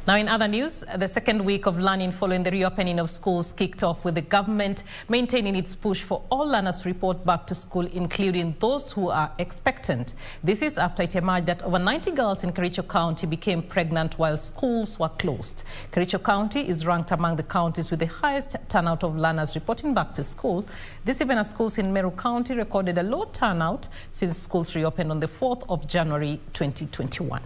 Now, in other news, the second week of learning following the reopening of schools kicked off with the government maintaining its push for all learners to report back to school, including those who are expectant. This is after it emerged that over 90 girls in Kericho County became pregnant while schools were closed. Kericho County is ranked among the counties with the highest turnout of learners reporting back to school. This even as schools in Meru County recorded a low turnout since schools reopened on the 4th of January 2021.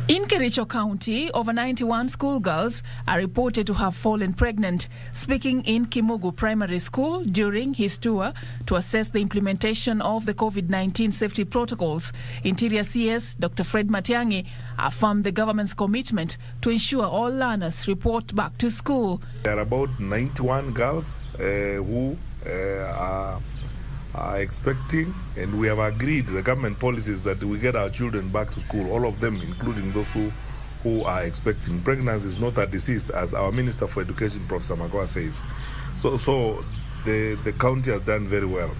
In Kericho County, over 91 schoolgirls are reported to have fallen pregnant. Speaking in Kimugu Primary School during his tour to assess the implementation of the COVID-19 safety protocols, Interior CS Dr. Fred Matiang'i affirmed the government's commitment to ensure all learners report back to school. There are about 91 girls who are expecting, and we have agreed the government policies that we get our children back to school, all of them, including those who are expecting. Pregnancy is not a disease, as our Minister for Education, Professor Magoa, says. So the county has done very well.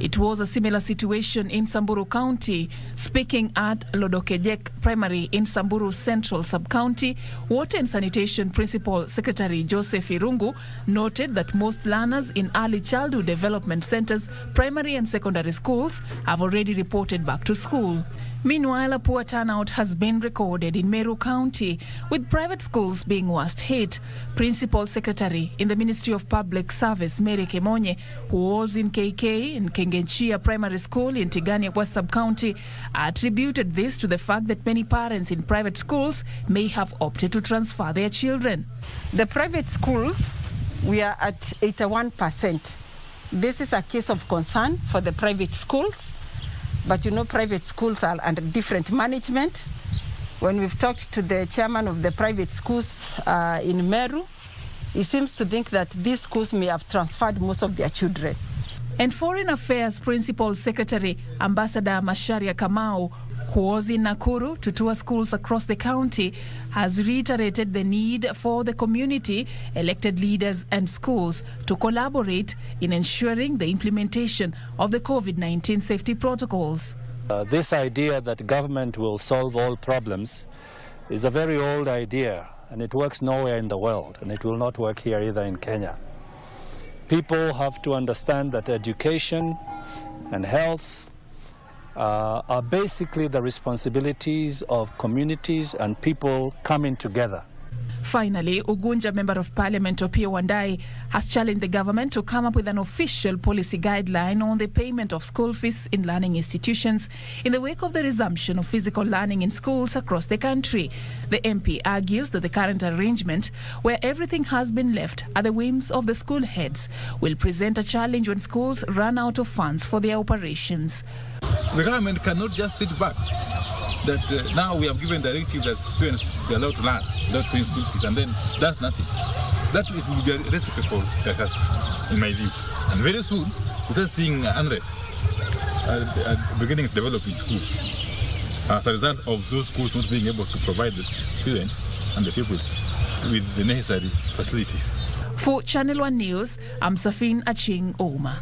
It was a similar situation in Meru County. Speaking at Lodokejek Primary in Meru Central Sub-County, Water and Sanitation Principal Secretary Joseph Irungu noted that most learners in early childhood development centers, primary and secondary schools have already reported back to school. Meanwhile, a poor turnout has been recorded in Meru County, with private schools being worst hit. Principal Secretary in the Ministry of Public Service, Mary Kemonye, who was in KK in Kengenchia Primary School in Tigania West Sub-County, attributed this to the fact that many parents in private schools may have opted to transfer their children. The private schools, we are at 81%. This is a case of concern for the private schools. But you know, private schools are under different management. When we've talked to the chairman of the private schools in Meru, he seems to think that these schools may have transferred most of their children. And Foreign Affairs Principal Secretary Ambassador Masharia Kamau, who was in Nakuru to tour schools across the county, has reiterated the need for the community, elected leaders and schools to collaborate in ensuring the implementation of the COVID-19 safety protocols. This idea that government will solve all problems is a very old idea, and it works nowhere in the world, and it will not work here either in Kenya. People have to understand that education and health are basically the responsibilities of communities and people coming together. Finally, Ugunja Member of Parliament Opiyo Wandayi has challenged the government to come up with an official policy guideline on the payment of school fees in learning institutions in the wake of the resumption of physical learning in schools across the country. The MP argues that the current arrangement, where everything has been left at the whims of the school heads, will present a challenge when schools run out of funds for their operations. The government cannot just sit back. That now we have given directive that students are allowed to learn without paying school fees, and then that's nothing. That is the recipe for disaster, in my view. And very soon, we start seeing unrest beginning to develop in schools as a result of those schools not being able to provide the students and the people with the necessary facilities. For Channel One News, I'm Safin Aching Ouma.